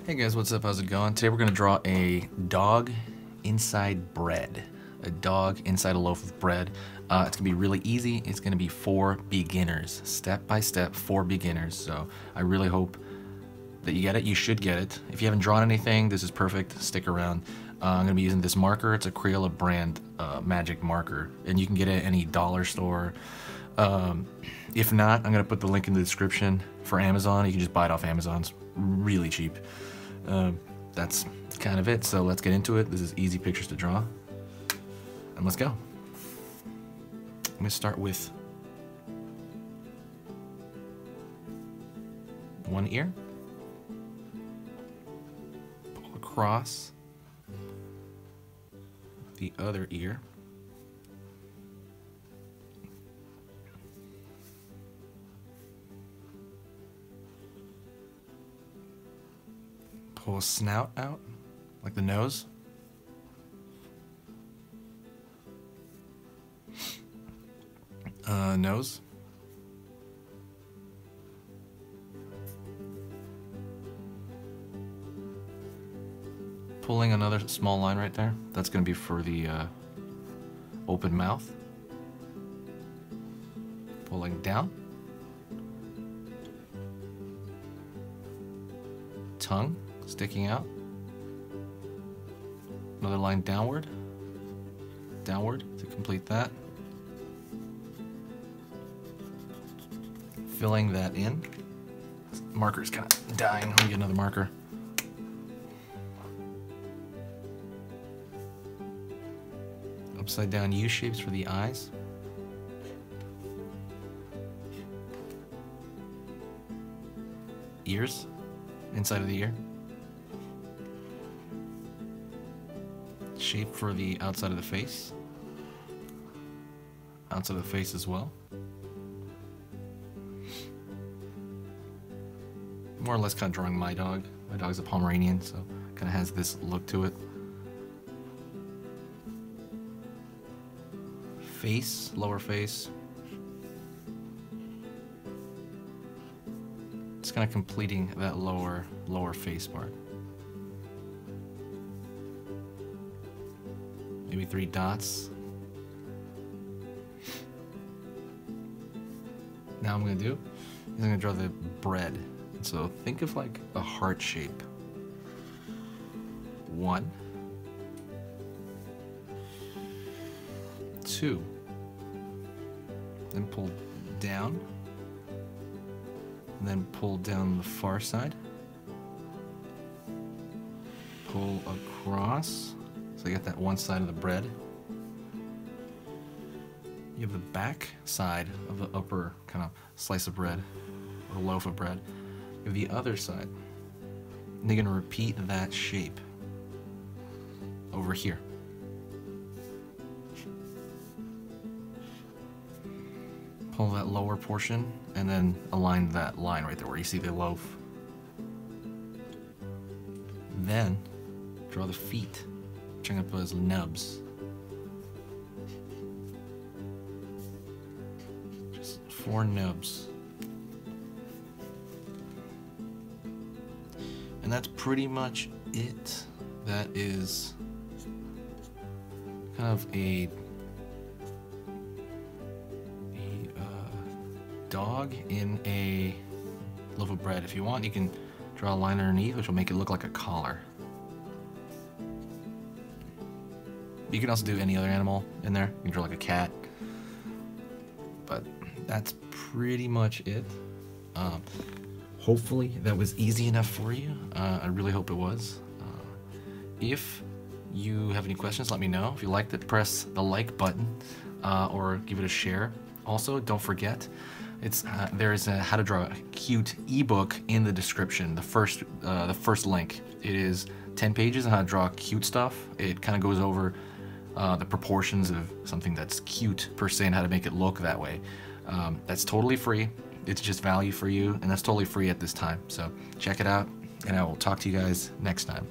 Hey guys, what's up? How's it going? Today we're going to draw a dog inside bread. A dog inside a loaf of bread. It's going to be really easy. It's going to be for beginners. Step by step for beginners. So I really hope that you get it. You should get it. If you haven't drawn anything, this is perfect. Stick around. I'm going to be using this marker. It's a Crayola brand magic marker. And you can get it at any dollar store. If not, I'm going to put the link in the description for Amazon. You can just buy it off Amazon. It's really cheap. That's kind of it, so let's get into it. This is easy pictures to draw, and let's go. I'm going to start with one ear, pull across the other ear, pull a snout out, like the nose. Nose. Pulling another small line right there. That's going to be for the open mouth. Pulling down. Tongue sticking out. Another line downward. Downward to complete that. Filling that in. Marker's kind of dying. Let me get another marker. Upside down U shapes for the eyes. Ears, inside of the ear. Shape for the outside of the face. Outside of the face as well. More or less kind of drawing my dog. My dog's a Pomeranian, so kind of has this look to it. Face, lower face. Just kind of completing that lower face part. Maybe 3 dots. Now I'm going to do is I'm going to draw the bread. So think of like a heart shape. 1, 2, then pull down, and then pull down the far side, pull across, so you got that one side of the bread. You have the back side of the upper kind of slice of bread, or loaf of bread. You have the other side. And you're going to repeat that shape over here. Pull that lower portion and then align that line right there where you see the loaf. Then draw the feet, which I'm going to put as nubs. Just 4 nubs. And that's pretty much it. That is kind of a dog in a loaf of bread. If you want, you can draw a line underneath, which will make it look like a collar. You can also do any other animal in there. You can draw like a cat. But that's pretty much it. Hopefully that was easy enough for you. I really hope it was. If you have any questions, let me know. If you liked it, press the like button or give it a share. Also, don't forget, there is a how to draw a cute ebook in the description. The first link. It is 10 pages on how to draw cute stuff. It kind of goes over the proportions of something that's cute per se and how to make it look that way. That's totally free. It's just value for you, and that's totally free at this time. So check it out, and I will talk to you guys next time.